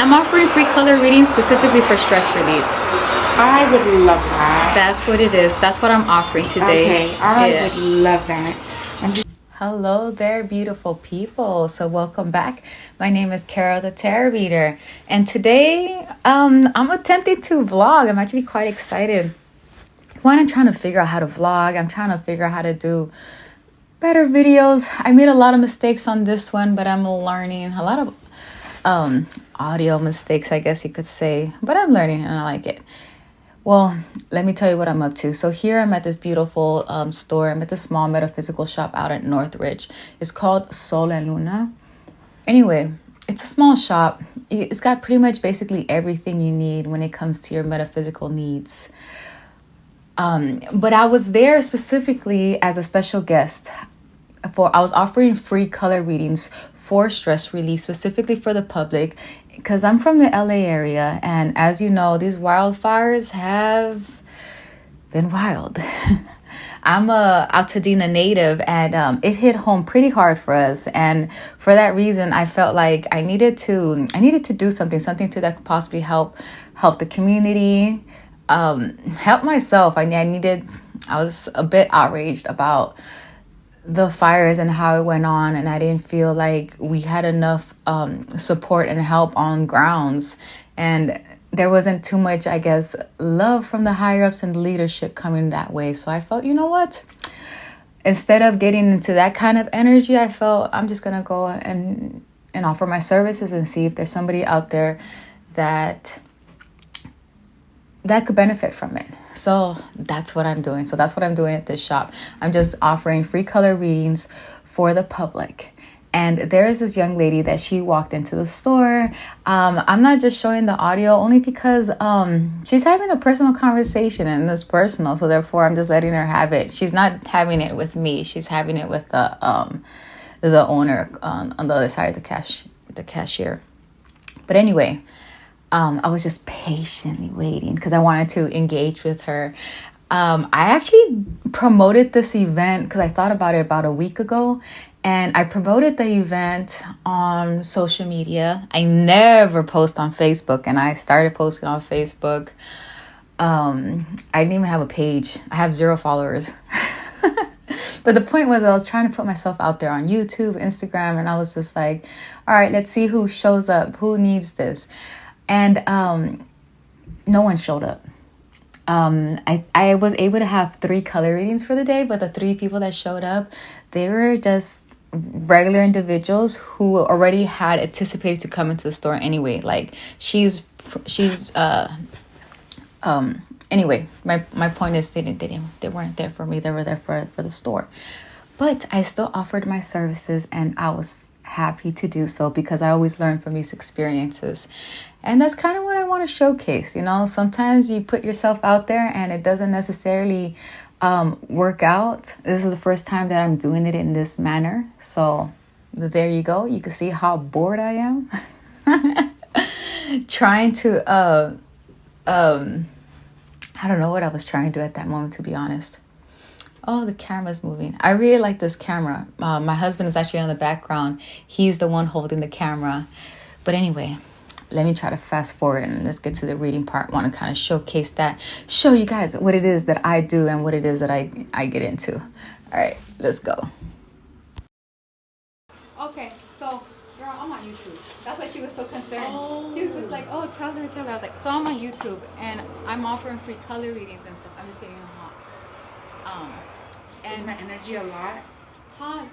I'm offering free color readings specifically for stress relief. I would love that. That's what it is. That's what I'm offering today. Okay, I would love that. Hello there, beautiful people. So welcome back. My name is Carol, the Tarot Reader. And today, I'm attempting to vlog. I'm actually quite excited. One, I'm trying to figure out how to vlog. I'm trying to figure out how to do better videos. I made a lot of mistakes on this one, but I'm learning a lot of audio mistakes, I guess you could say. But I'm learning and I like it. Well, let me tell you what I'm up to. So here I'm at this beautiful store. I'm at the small metaphysical shop out at Northridge. It's called Sol Luna. Anyway, it's a small shop. It's got pretty much basically everything you need when it comes to your metaphysical needs. But I was there specifically as a special guest. I was offering free color readings for stress relief, specifically for the public, because I'm from the LA area, and as you know, these wildfires have been wild. I'm a Altadena native, and it hit home pretty hard for us, and for that reason, I felt like I needed to do something that could possibly help the community, help myself. I was a bit outraged about the fires and how it went on, and I didn't feel like we had enough support and help on grounds, and there wasn't too much, I guess, love from the higher ups and leadership coming that way. So I felt, you know what, instead of getting into that kind of energy, I felt I'm just gonna go and offer my services and see if there's somebody out there that could benefit from it. So that's what I'm doing. So that's what I'm doing at this shop. I'm just offering free color readings for the public. And there is this young lady that she walked into the store. I'm not just showing the audio only because she's having a personal conversation and it's personal. So therefore, I'm just letting her have it. She's not having it with me. She's having it with the owner on the other side of the cashier. But anyway, I was just patiently waiting because I wanted to engage with her. I actually promoted this event because I thought about it about a week ago, and I promoted the event on social media. I never post on Facebook, and I started posting on Facebook. I didn't even have a page. I have 0 followers. But the point was I was trying to put myself out there on YouTube, Instagram, and I was just like, all right, let's see who shows up, who needs this. And no one showed up. I was able to have 3 color readings for the day, but the 3 people that showed up, they were just regular individuals who already had anticipated to come into the store anyway. Like anyway, my point is they weren't there for me. They were there for the store. But I still offered my services, and I was happy to do so because I always learn from these experiences. And that's kind of what I want to showcase. You know, sometimes you put yourself out there and it doesn't necessarily work out. This is the first time that I'm doing it in this manner. So there you go. You can see how bored I am. Trying to, I don't know what I was trying to do at that moment, to be honest. Oh, the camera's moving. I really like this camera. My husband is actually on the background. He's the one holding the camera. But anyway, let me try to fast forward and let's get to the reading part. I want to kind of showcase that. Show you guys what it is that I do and what it is that I get into. All right, let's go. Okay, so girl, I'm on YouTube. That's why she was so concerned. Oh. She was just like, oh, tell her. I was like, so I'm on YouTube and I'm offering free color readings and stuff. I'm just getting them hot. Is my energy a lot? Huh?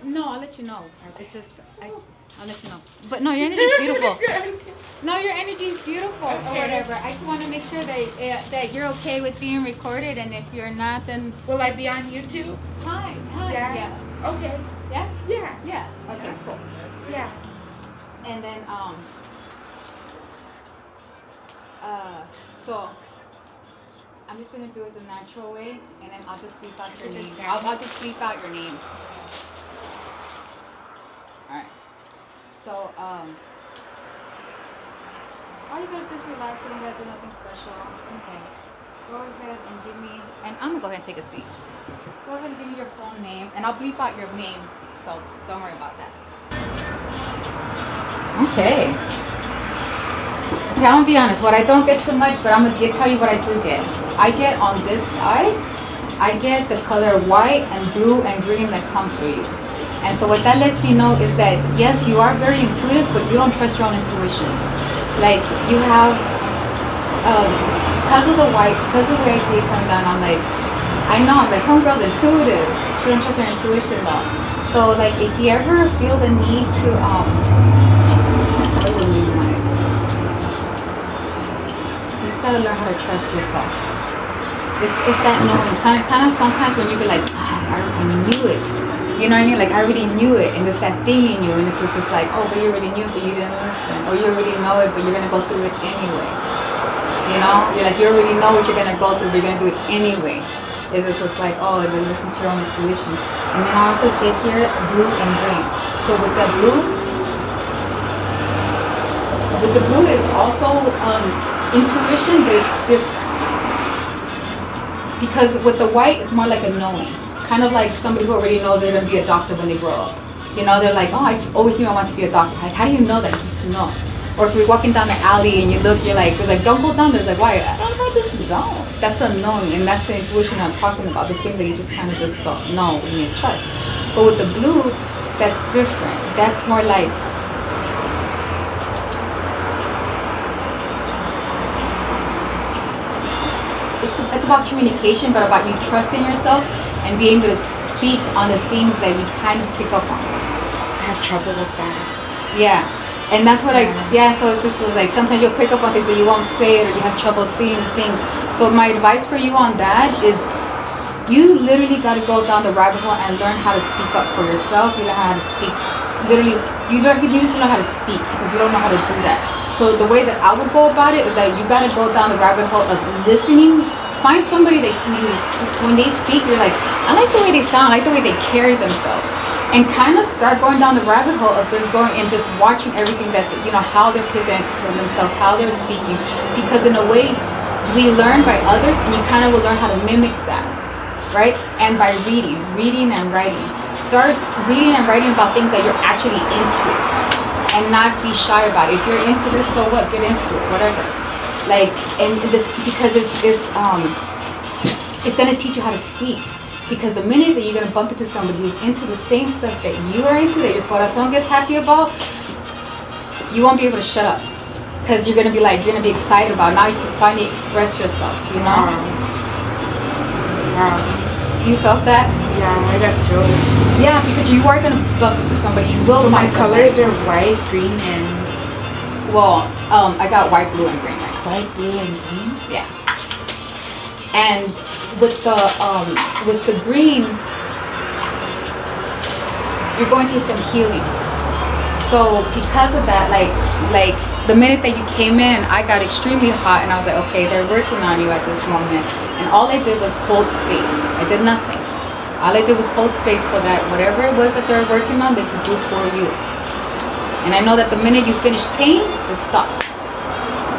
No, I'll let you know. It's just, I'll let you know. But no, your energy is beautiful. No, your energy is beautiful or whatever. I just want to make sure that you're okay with being recorded, and if you're not, then... Will I be on YouTube? Hi. Yeah. Okay. Yeah? Yeah. Yeah. Okay, cool. Yeah. And then, so... I'm just going to do it the natural way, and then I'll just bleep out your name. I'll just bleep out your name. Alright. So, all you gotta do is relax. You don't gotta do nothing special. Okay. Go ahead and give me, and I'm gonna go ahead and take a seat. Go ahead and give me your full name, and I'll bleep out your name, so don't worry about that. Okay. Okay, I'm gonna be honest. What I don't get too much, but I'm gonna tell you what I do get. I get on this side, I get the color white and blue and green that come through you. And so what that lets me know is that yes, you are very intuitive, but you don't trust your own intuition. Like you have, because of the white, because of the way I see it come down, I'm like, I know, I'm like, homegirl's intuitive. She don't trust her intuition though. So like, if you ever feel the need to, what do you want? You just gotta learn how to trust yourself. It's that knowing. Kind of sometimes when you be like, I already knew it. You know what I mean? Like I already knew it, and it's that thing in you, and it's just like, oh, but you already knew it, but you didn't listen, or you already know it, but you're gonna go through it anyway. You know, you're like, you already know what you're gonna go through, but you're gonna do it anyway. It's just like, oh, then listen to your own intuition. And then I also get here blue and green. So with the blue is also intuition, but it's different. Because with the white, it's more like a knowing. Kind of like somebody who already knows they're going to be a doctor when they grow up. You know, they're like, oh, I just always knew I wanted to be a doctor. Like, how do you know that? You just know. Or if you're walking down the alley and you look, you're like, it's like, don't go down there. It's like, why? I don't know, just don't. That's a knowing, and that's the intuition I'm talking about. Those things that you just kind of just don't know and you trust. But with the blue, that's different. That's more like, it's about communication, but about you trusting yourself and being able to speak on the things that you kind of pick up on. I have trouble with that. Yeah. And that's what so it's just like sometimes you'll pick up on things but you won't say it, or you have trouble seeing things. So my advice for you on that is you literally got to go down the rabbit hole and learn how to speak up for yourself. You learn how to speak. Literally, you need to know how to speak because you don't know how to do that. So the way that I would go about it is that you got to go down the rabbit hole of listening. Find somebody that when they speak, you're like, I like the way they sound, I like the way they carry themselves. And kind of start going down the rabbit hole of just going and just watching everything that, you know, how they're presenting themselves, how they're speaking. Because in a way, we learn by others and you kind of will learn how to mimic that, right? And by reading and writing. Start reading and writing about things that you're actually into and not be shy about it. If you're into this, so what? Get into it, whatever. Like, because it's gonna teach you how to speak. Because the minute that you're gonna bump into somebody who's into the same stuff that you are into, that your corazón gets happy about, you won't be able to shut up. Because you're gonna be excited about it. Now you can finally express yourself, you know? Wow. You felt that? Yeah, I got chills. Yeah, because you are gonna bump into somebody. You will So my find colors are white, green, and I got white, blue, and green. white, blue, and green. Yeah. And with the green, you're going through some healing. So because of that, like the minute that you came in, I got extremely hot, and I was like, okay, they're working on you at this moment. And all I did was hold space. I did nothing. All I did was hold space so that whatever it was that they're working on, they could do for you. And I know that the minute you finished paying, it stopped.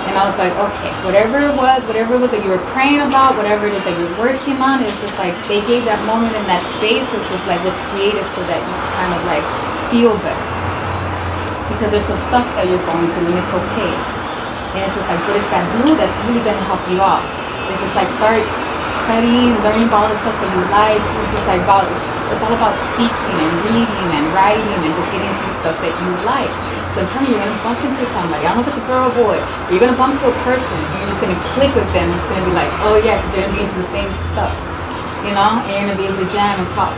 And I was like, okay, whatever it was that you were praying about, whatever it is that you're working on, it's just like they gave that moment in that space. It's just like was created so that you kind of like feel better. Because there's some stuff that you're going through and it's okay. And it's just like, but it's that blue that's really gonna help you out. It's just like start studying, learning about all the stuff that you like. It's just like it's all about speaking and reading and writing and just getting into the stuff that you like. So I'm telling you, you're gonna bump into somebody. I don't know if it's a girl or boy, but you're gonna bump into a person. You're just gonna click with them. It's gonna be like, oh yeah, because you're gonna be into the same stuff, you know. And you're gonna be able to jam and talk.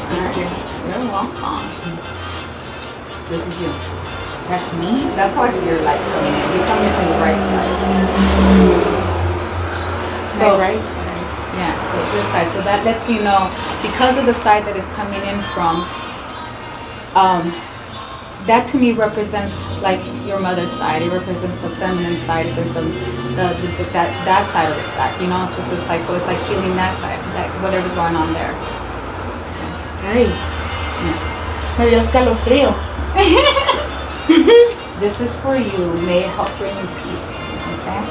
Thank you. You're welcome. This is you. That's me? That's how I see your light coming in. You're coming from the right side. So right side. Yeah, so this side. So that lets me know, because of the side that is coming in from, that to me represents like your mother's side. It represents the feminine side. It represents that side of it. You know, so it's just like, so it's like healing that side, that whatever's going on there. Ay, Yeah. me dio escalofrío. This is for you. May it help bring you peace. Okay.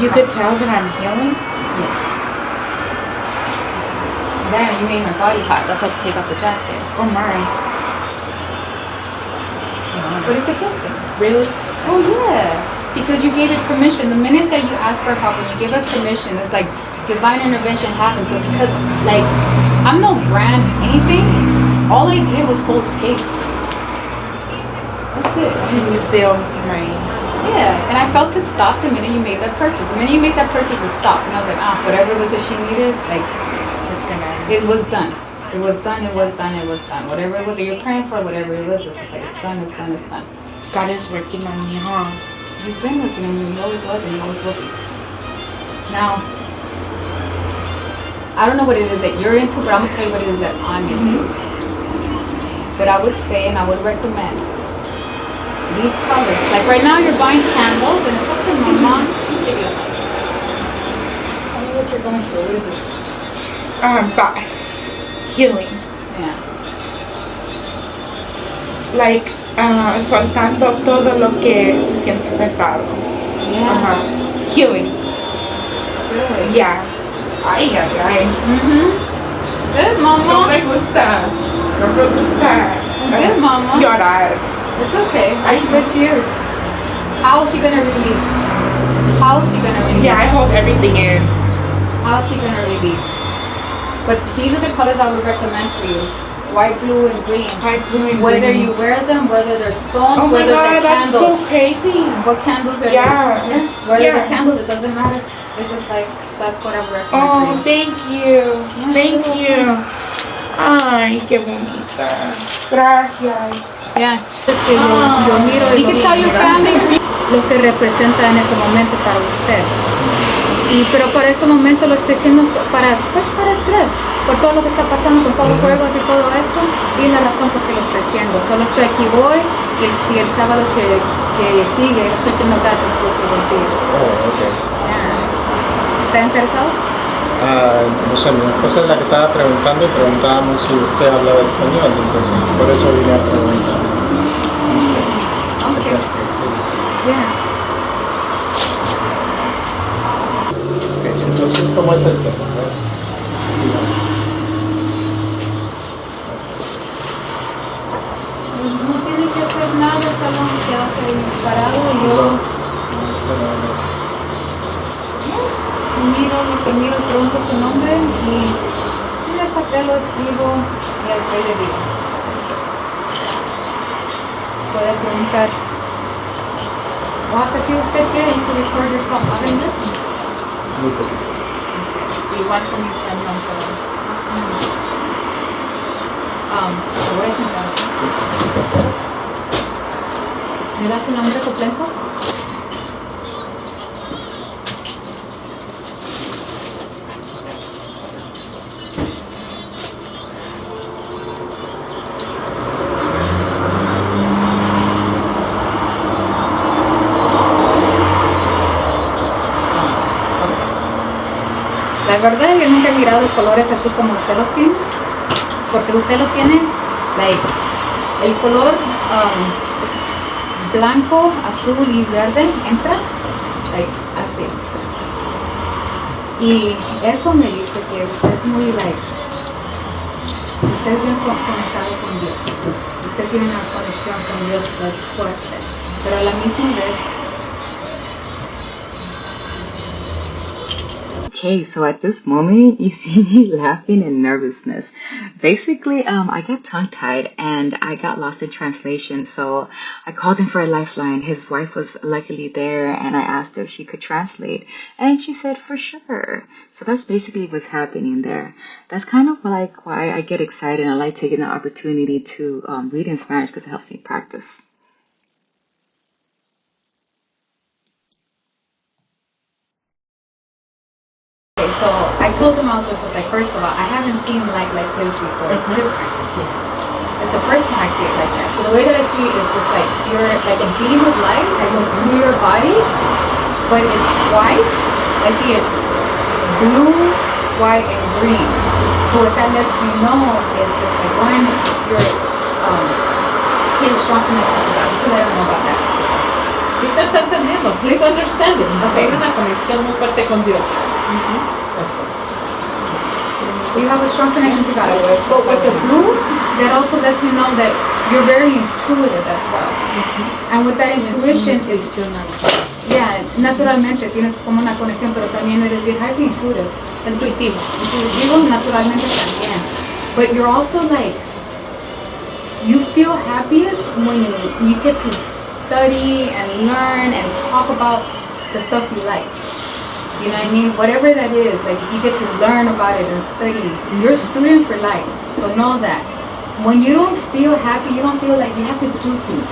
You could tell that I'm healing? Yes. Altadena, you made my body hot. That's why I had to take off the jacket. Oh my. But it's a good thing. Really? Oh yeah. Because you gave it permission. The minute that you ask for help and you give it permission, it's like divine intervention happens. But because like I'm no brand anything, all I did was hold space for you. That's it. You feel my... Yeah, and I felt it stop the minute you made that purchase. The minute you made that purchase, it stopped. And I was like, whatever it was that she needed, like, It's gonna... it was done. It was done, it was done, it was done. Whatever it was that you're praying for, whatever it was, it's just like, it's done, it's done, it's done. God is working on me, huh? He's been working on you. He always was and he always will be. Now, I don't know what it is that you're into, but I'm going to tell you what it is that I'm into. But I would say, and I would recommend, these colors. Like right now you're buying candles and it's okay, Mama. Give you a hug. Tell me what you're going through. What is it? Paz. Healing. Yeah. Like, soltando todo lo que se siente pesado. Yeah. Healing. Really? Yeah. Ay, ay, ay. Good, No Mama. me gusta. No me gusta. Good, Mama. Llorar. It's okay. It's good tears. How is she gonna release? How is she gonna release? Yeah, I hold everything in. How is she gonna release? But these are the colors I would recommend for you. White, blue, and green. White, blue, and Whether green. you wear them, whether they're stones, Oh my whether God, they're that's candles. so crazy. What candles are Yeah. they? Whether Yeah. they're candles, it doesn't matter. It's just like, that's what I would recommend Oh, for you. thank you. Thank you. Ay, qué bonita. Gracias. Yeah. Es que yo miro y you can tell your family lo que representa en este momento para usted. Pero para este momento lo estoy haciendo para estrés, por todo lo que está pasando con todos los juegos y todo eso, y la razón por qué lo estoy haciendo. Solo estoy aquí hoy y el sábado que sigue lo estoy haciendo gratis por estos 2 días. Oh, ok. Yeah. ¿Está interesado? No sé, mi esposa es la que estaba preguntando y preguntábamos si usted hablaba español, entonces por eso vine a preguntar. Okay. Yeah. Entonces, ¿cómo es el tema? No tiene que hacer nada, solo quédate ahí parado y yo miro lo que miro, pregunto su nombre y en el papel lo escribo y al rey le digo. Puede preguntar, o hasta si usted quiere, you can record yourself having this. Muy poquito. Igual con mi español, pero más o menos. Te voy a sentar. ¿Me da su nombre completo? La verdad, yo nunca he mirado colores así como usted los tiene, porque usted lo tiene, like, el color blanco, azul y verde entra, like, así. Y eso me dice que usted es muy, like, usted es bien conectado con Dios. Usted tiene una conexión con Dios like, fuerte, pero a la misma vez. Okay, so at this moment, you see me laughing in nervousness. Basically, I got tongue-tied and I got lost in translation. So I called him for a lifeline. His wife was luckily there and I asked her if she could translate. And she said, for sure. So that's basically what's happening there. That's kind of like why I get excited and I like taking the opportunity to read in Spanish because it helps me practice. So I told him I was just like, first of all, I haven't seen light like this before. It's different. It's the first time I see it like that. So the way that I see it is just like you're like a beam of light that goes through your body, but it's white. I see it blue, white, and green. So what that lets me know is just like one, you're in a strong connection to God. You can let him know about that. Sí te está entendiendo. Please understand it. Okay. Tiene una conexión muy fuerte con Dios. You have a strong connection to God. But with the blue, that also lets me know that you're very intuitive as well. And with that intuition, it's yeah, naturalmente tienes como una conexión, pero también eres bien highly intuitive. Intuitivo. Intuitivo naturalmente también. But you're also like, you feel happiest when you get to study and learn and talk about the stuff you like. You know what I mean? Whatever that is, like if you get to learn about it and study, you're a student for life. So know that. When you don't feel happy, you don't feel like you have to do things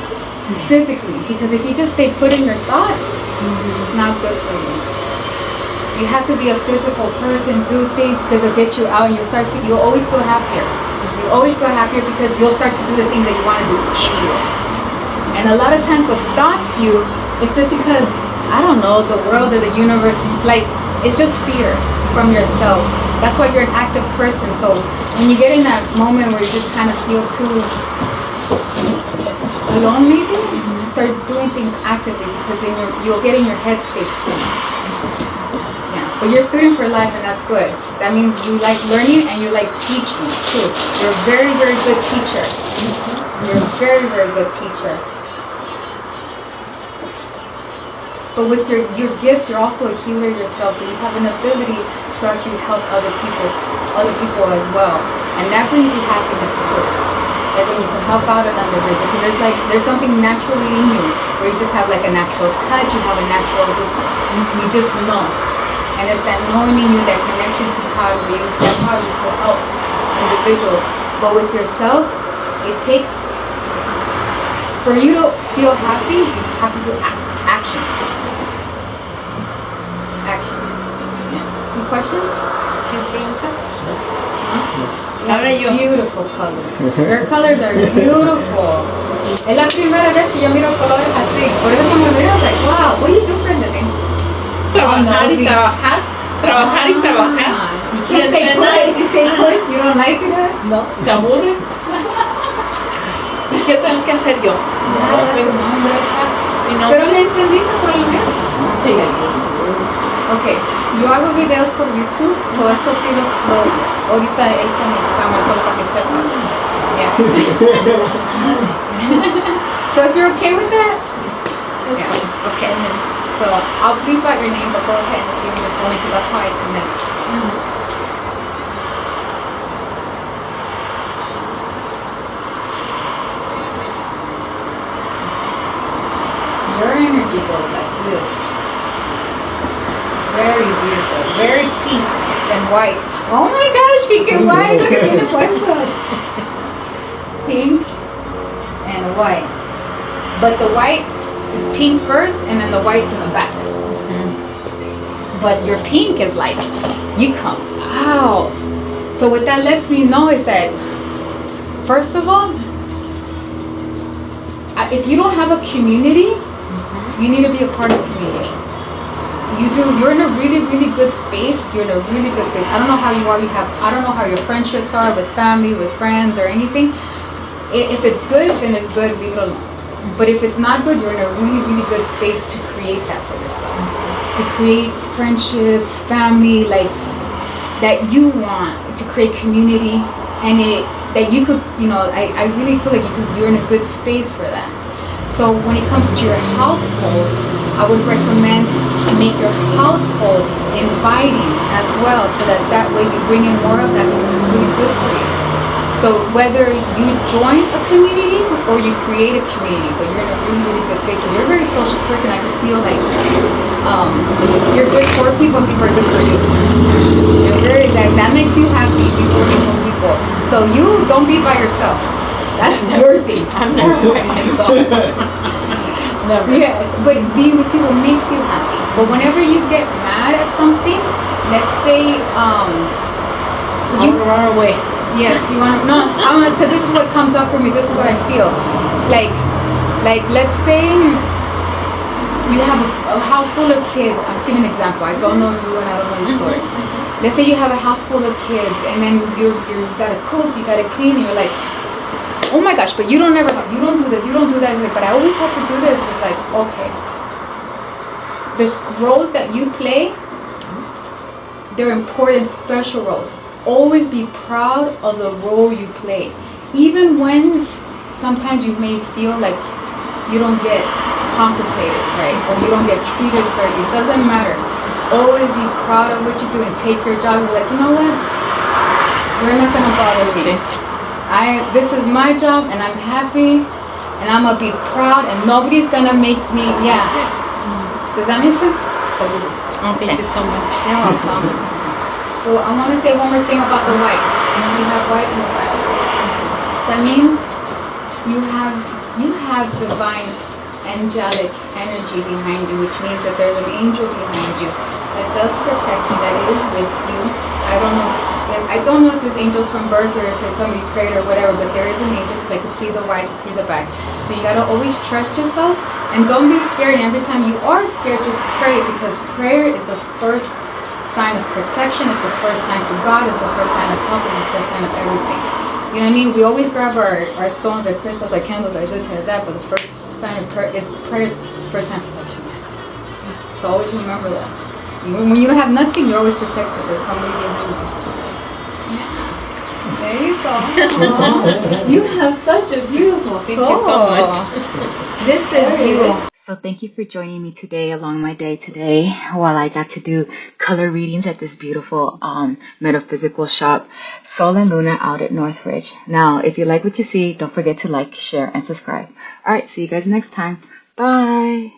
physically. Because if you just stay put in your thought, it's not good for you. You have to be a physical person, do things because it'll get you out and you'll always feel happier. You always feel happier because you'll start to do the things that you want to do anyway. And a lot of times what stops you is just because, I don't know, the world or the universe, like, it's just fear from yourself. That's why you're an active person. So when you get in that moment where you just kind of feel too alone maybe, start doing things actively because then you'll get in your headspace too much. Yeah, but you're a student for life and that's good. That means you like learning and you like teaching too. You're a very, very good teacher. You're a very, very good teacher. But with your gifts, you're also a healer yourself, so you have an ability to actually help other people as well, and that brings you happiness too. Like when you can help out an individual, because there's something naturally in you where you just have like a natural touch, you have a natural you just know, and it's that knowing in you, that connection to God, that's how you can help individuals. But with yourself, it takes for you to feel happy, you have to do action. Any questions? ¿Tienes preguntas? Ahora yo. Beautiful colors. Your colors are beautiful. Es la primera vez que yo miro colores así. Por eso cuando miro, I was like, wow, what do you do for a living? Trabajar y trabajar. Trabajar y trabajar. You can't stay put. If you stay put, you don't like it? No, te aburre. ¿Y qué tengo que hacer yo? Nada, su nombre. Pero me entendiste por el mes. Sí. Ok, yo hago videos por YouTube, so estos sí los ahorita está en mi cámara solo para que sepan. Yeah. So if you're okay with that? Yeah. Okay. So I'll bleep out your name, but go ahead and just give me your phone because that's how I connect. Your energy goes like this. Very beautiful, very pink and white. Oh my gosh, pink and white, look at me puesto. Pink and white. But the white is pink first and then the white's in the back. But your pink is like, you come out. So what that lets me know is that, first of all, if you don't have a community, you need to be a part of a community. You're in a really, really good space. You're in a really good space. I don't know how you are. I don't know how your friendships are with family, with friends, or anything. If it's good, then it's good. Leave it alone. But if it's not good, you're in a really, really good space to create that for yourself. To create friendships, family, like that you want. To create community, and that you could, I really feel like you're in a good space for that. So when it comes to your household, I would recommend to make your household inviting as well, so that way you bring in more of that because it's really good for you. So whether you join a community or you create a community, but you're in a really, really good space, because you're a very social person, I can feel like you're good for people and people are good for you. That makes you happy, people working for people. So you don't be by yourself. That's your thing. I'm never by myself. Never. Yes, but being with people makes you happy. But whenever you get mad at something, let's say you run away. Yes, you want because this is what comes up for me. This is what I feel. Like let's say you have a house full of kids. I'm just giving an example. I don't know you and I don't know your story. Let's say you have a house full of kids, and then you gotta cook, you gotta clean, and you're like, oh my gosh, but you don't do this, you don't do that. It's like, but I always have to do this. It's like, okay. There's roles that you play, they're important, special roles. always be proud of the role you play. Even when sometimes you may feel like you don't get compensated, right? Or you don't get treated fairly. It doesn't matter. Always be proud of what you do and take your job. You're like, you know what? We're not gonna bother me. This is my job and I'm happy and I'm gonna be proud and nobody's gonna make me, yeah. Does that make sense? Oh, thank you so much. You're welcome. So I want to say one more thing about the white. You have white and white. That means you have divine angelic energy behind you, which means that there's an angel behind you that does protect you, that is with you. I don't know if this angel's from birth or if it's somebody prayed or whatever, but there is an angel because I can see the white, I can see the back. So you gotta always trust yourself and don't be scared. And every time you are scared, just pray, because prayer is the first sign of protection, is the first sign to God, is the first sign of help, is the first sign of everything. You know what I mean? We always grab our stones, our crystals, our candles, our this or that, but the first sign of prayer is first sign of protection. So always remember that. When you don't have nothing, you're always protected. There's somebody behind you. There you go. Aww. You have such a beautiful soul. Thank you so much. This is you. So thank you for joining me today along my day today while I got to do color readings at this beautiful metaphysical shop, Sol Luna, out at Northridge. Now, if you like what you see, don't forget to like, share, and subscribe. All right, see you guys next time. Bye.